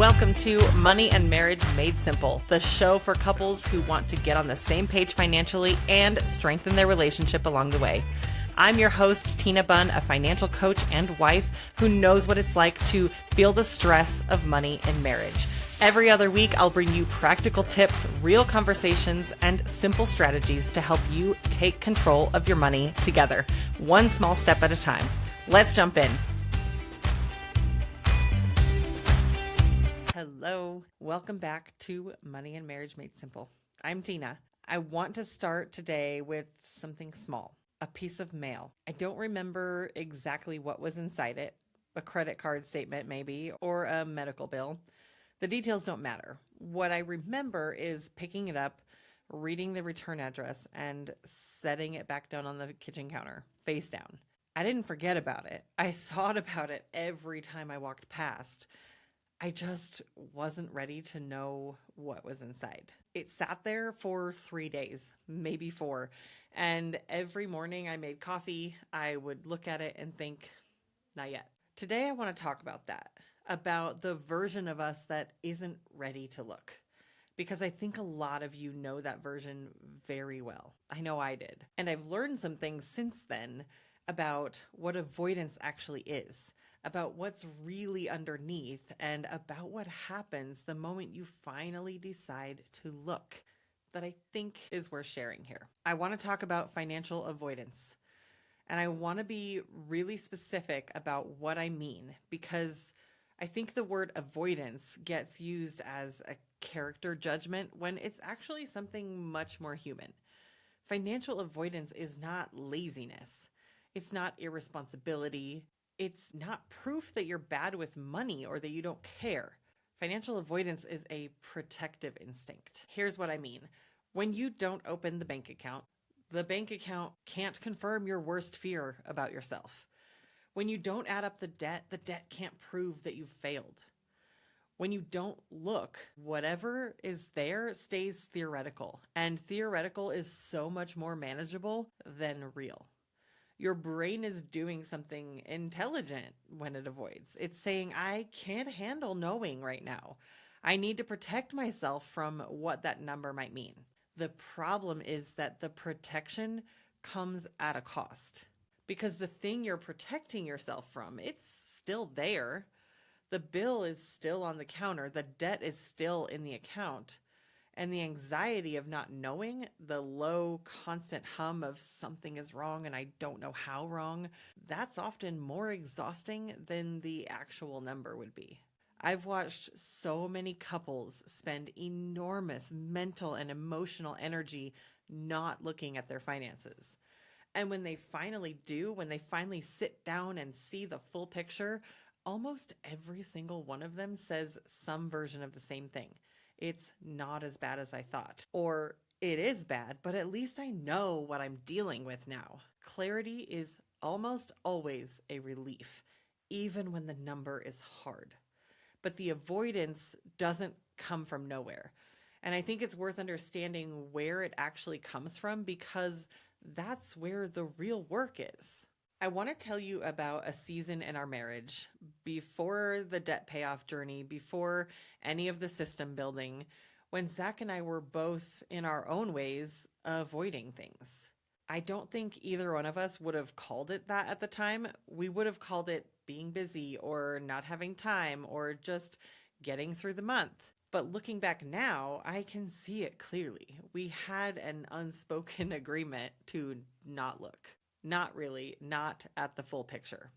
Welcome to Money and Marriage Made Simple, the show for couples who want to get on the same page financially and strengthen their relationship along the way. I'm your host, Tina Bunn, a financial coach and wife who knows what it's like to feel the stress of money in marriage. Every other week, I'll bring you practical tips, real conversations, and simple strategies to help you take control of your money together, one small step at a time. Let's jump in. Hello. Welcome back to Money and Marriage Made Simple. I'm Tina. I want to start today with something small, a piece of mail. I don't remember exactly what was inside it, a credit card statement maybe, or a medical bill. The details don't matter. What I remember is picking it up, reading the return address, and setting it back down on the kitchen counter, face down. I didn't forget about it. I thought about it every time I walked past. I just wasn't ready to know what was inside. It sat there for 3 days, maybe 4. And every morning I made coffee, I would look at it and think, not yet. Today I want to talk about that, about the version of us that isn't ready to look. Because I think a lot of you know that version very well. I know I did. And I've learned some things since then about what avoidance actually is, about what's really underneath, and about what happens the moment you finally decide to look, that I think is worth sharing here. I want to talk about financial avoidance, and I want to be really specific about what I mean, because I think the word avoidance gets used as a character judgment when it's actually something much more human. Financial avoidance is not laziness. It's not irresponsibility. It's not proof that you're bad with money or that you don't care. Financial avoidance is a protective instinct. Here's what I mean. When you don't open the bank account can't confirm your worst fear about yourself. When you don't add up the debt can't prove that you've failed. When you don't look, whatever is there stays theoretical, and theoretical is so much more manageable than real. Your brain is doing something intelligent when it avoids. It's saying, I can't handle knowing right now. I need to protect myself from what that number might mean. The problem is that the protection comes at a cost, because the thing you're protecting yourself from, it's still there. The bill is still on the counter. The debt is still in the account. And the anxiety of not knowing, the low, constant hum of something is wrong and I don't know how wrong, that's often more exhausting than the actual number would be. I've watched so many couples spend enormous mental and emotional energy not looking at their finances. And when they finally do, when they finally sit down and see the full picture, almost every single one of them says some version of the same thing. It's not as bad as I thought. Or it is bad, but at least I know what I'm dealing with now. Clarity is almost always a relief, even when the number is hard. But the avoidance doesn't come from nowhere. And I think it's worth understanding where it actually comes from, because that's where the real work is. I want to tell you about a season in our marriage before the debt payoff journey, before any of the system building, when Zach and I were both in our own ways avoiding things. I don't think either one of us would have called it that at the time. We would have called it being busy or not having time or just getting through the month. But looking back now, I can see it clearly. We had an unspoken agreement to not look. Not really, not at the full picture.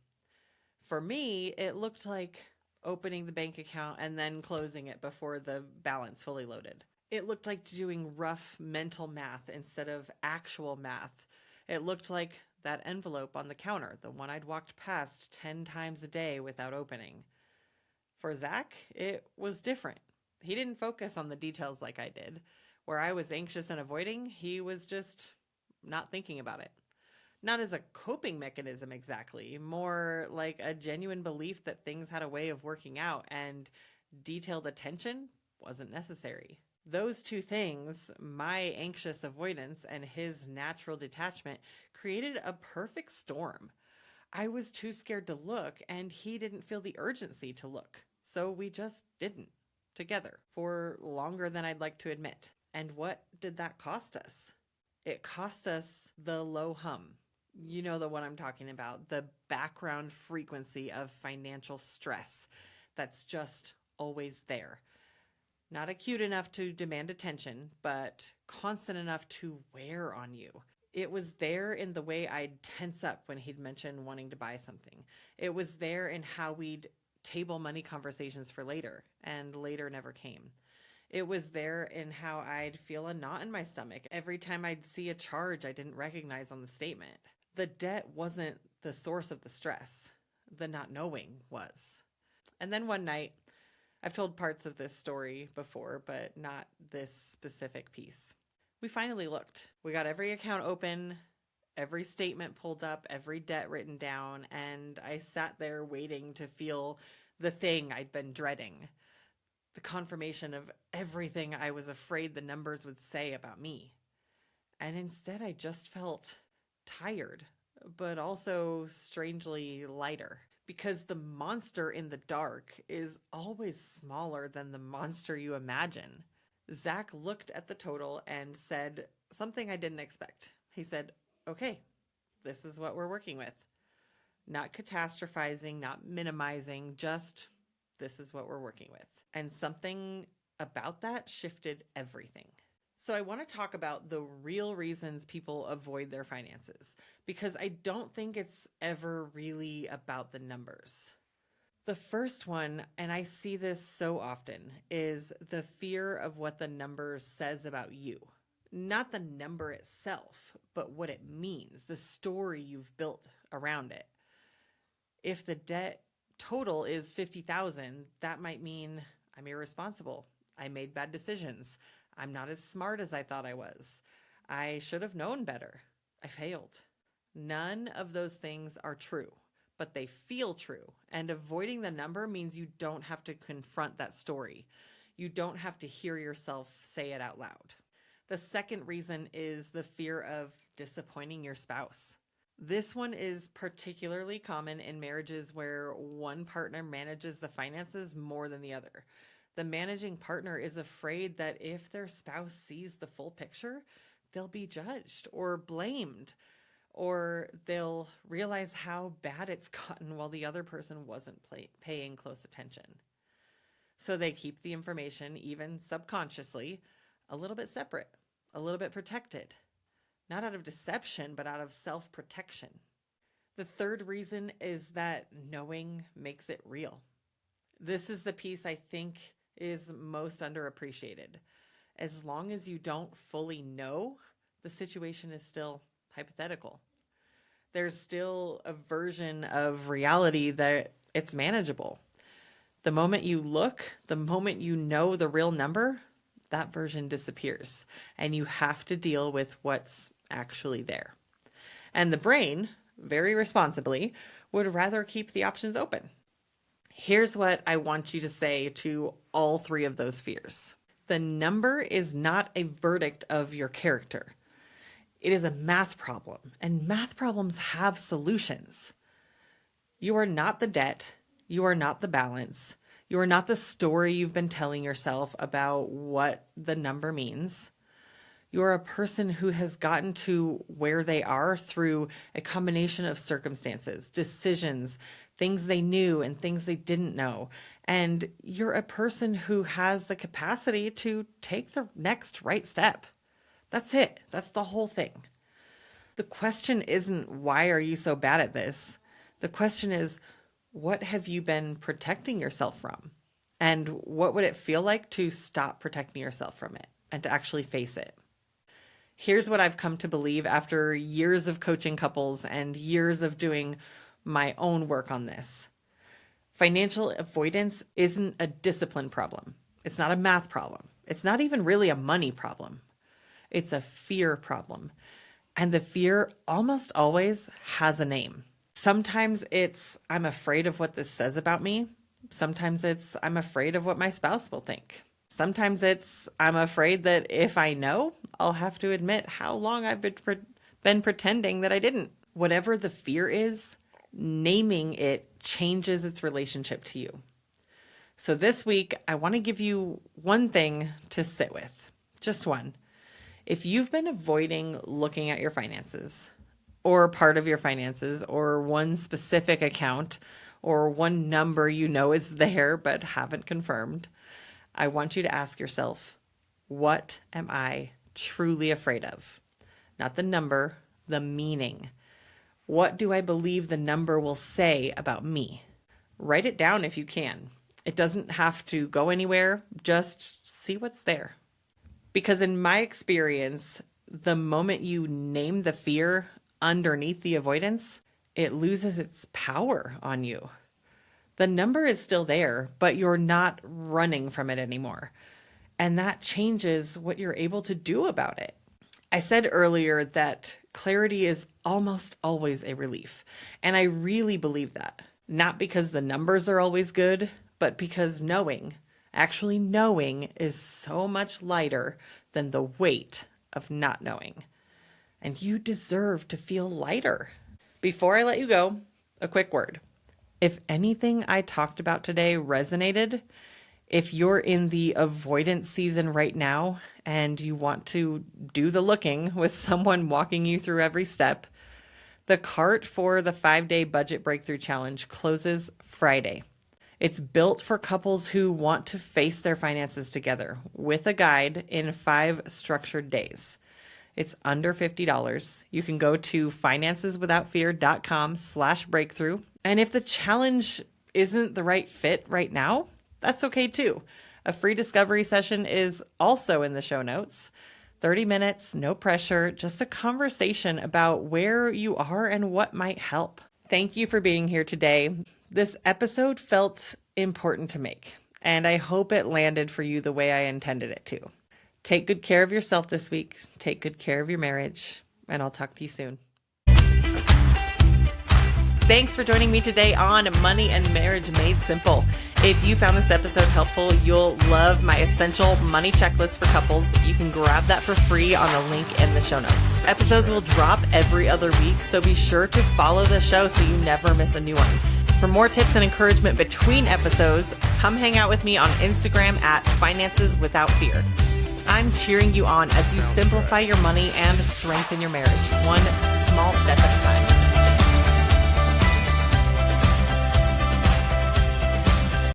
For me, it looked like opening the bank account and then closing it before the balance fully loaded. It looked like doing rough mental math instead of actual math. It looked like that envelope on the counter, the one I'd walked past 10 times a day without opening. For Zach, it was different. He didn't focus on the details like I did. Where I was anxious and avoiding, he was just not thinking about it. Not as a coping mechanism exactly, more like a genuine belief that things had a way of working out and detailed attention wasn't necessary. Those two things, my anxious avoidance and his natural detachment, created a perfect storm. I was too scared to look, and he didn't feel the urgency to look. So we just didn't together for longer than I'd like to admit. And what did that cost us? It cost us the low hum. You know the one I'm talking about, the background frequency of financial stress that's just always there. Not acute enough to demand attention, but constant enough to wear on you. It was there in the way I'd tense up when he'd mention wanting to buy something. It was there in how we'd table money conversations for later, and later never came. It was there in how I'd feel a knot in my stomach every time I'd see a charge I didn't recognize on the statement. The debt wasn't the source of the stress. The not knowing was. And then one night, I've told parts of this story before, but not this specific piece. We finally looked. We got every account open, every statement pulled up, every debt written down, and I sat there waiting to feel the thing I'd been dreading. The confirmation of everything I was afraid the numbers would say about me. And instead, I just felt tired, but also strangely lighter. Because the monster in the dark is always smaller than the monster you imagine. Zach looked at the total and said something I didn't expect. He said, okay, this is what we're working with. Not catastrophizing, not minimizing, just this is what we're working with. And something about that shifted everything. So I want to talk about the real reasons people avoid their finances, because I don't think it's ever really about the numbers. The first one, and I see this so often, is the fear of what the number says about you. Not the number itself, but what it means, the story you've built around it. If the debt total is $50,000, that might mean I'm irresponsible. I made bad decisions. I'm not as smart as I thought I was. I should have known better. I failed. None of those things are true, but they feel true. And avoiding the number means you don't have to confront that story. You don't have to hear yourself say it out loud. The second reason is the fear of disappointing your spouse. This one is particularly common in marriages where one partner manages the finances more than the other. The managing partner is afraid that if their spouse sees the full picture, they'll be judged or blamed, or they'll realize how bad it's gotten while the other person wasn't paying close attention. So they keep the information, even subconsciously, a little bit separate, a little bit protected, not out of deception, but out of self-protection. The third reason is that knowing makes it real. This is the piece I think is most underappreciated. As long as you don't fully know, the situation is still hypothetical. There's still a version of reality that it's manageable. The moment you look, the moment you know the real number, that version disappears, and you have to deal with what's actually there. And the brain, very responsibly, would rather keep the options open. Here's what I want you to say to all three of those fears. The number is not a verdict of your character. It is a math problem, and math problems have solutions. You are not the debt. You are not the balance. You are not the story you've been telling yourself about what the number means. You are a person who has gotten to where they are through a combination of circumstances, decisions, things they knew and things they didn't know. And you're a person who has the capacity to take the next right step. That's it. That's the whole thing. The question isn't, why are you so bad at this? The question is, what have you been protecting yourself from? And what would it feel like to stop protecting yourself from it and to actually face it? Here's what I've come to believe after years of coaching couples and years of doing my own work on this. Financial avoidance isn't a discipline problem. It's not a math problem. It's not even really a money problem. It's a fear problem. And the fear almost always has a name. Sometimes it's, I'm afraid of what this says about me. Sometimes it's, I'm afraid of what my spouse will think. Sometimes it's, I'm afraid that if I know, I'll have to admit how long I've been pretending that I didn't. Whatever the fear is, naming it changes its relationship to you. So this week, I want to give you one thing to sit with, just one. If you've been avoiding looking at your finances, or part of your finances, or one specific account, or one number you know is there but haven't confirmed, I want you to ask yourself, what am I truly afraid of? Not the number, the meaning. What do I believe the number will say about me? Write it down if you can. It doesn't have to go anywhere, just see what's there. Because in my experience, the moment you name the fear underneath the avoidance, it loses its power on you. The number is still there, but you're not running from it anymore. And that changes what you're able to do about it. I said earlier that clarity is almost always a relief. And I really believe that. Not because the numbers are always good, but because actually knowing, is so much lighter than the weight of not knowing. And you deserve to feel lighter. Before I let you go, a quick word. If anything I talked about today resonated, if you're in the avoidance season right now and you want to do the looking with someone walking you through every step, the cart for the 5-day budget breakthrough challenge closes Friday. It's built for couples who want to face their finances together with a guide in 5 structured days. It's under $50. You can go to financeswithoutfear.com/breakthrough. And if the challenge isn't the right fit right now, that's okay too. A free discovery session is also in the show notes. 30 minutes, no pressure, just a conversation about where you are and what might help. Thank you for being here today. This episode felt important to make, and I hope it landed for you the way I intended it to. Take good care of yourself this week. Take good care of your marriage, and I'll talk to you soon. Thanks for joining me today on Money and Marriage Made Simple. If you found this episode helpful, you'll love my essential money checklist for couples. You can grab that for free on the link in the show notes. Episodes will drop every other week, so be sure to follow the show so you never miss a new one. For more tips and encouragement between episodes, come hang out with me on Instagram at financeswithoutfear. I'm cheering you on as you simplify your money and strengthen your marriage, one small step at a time.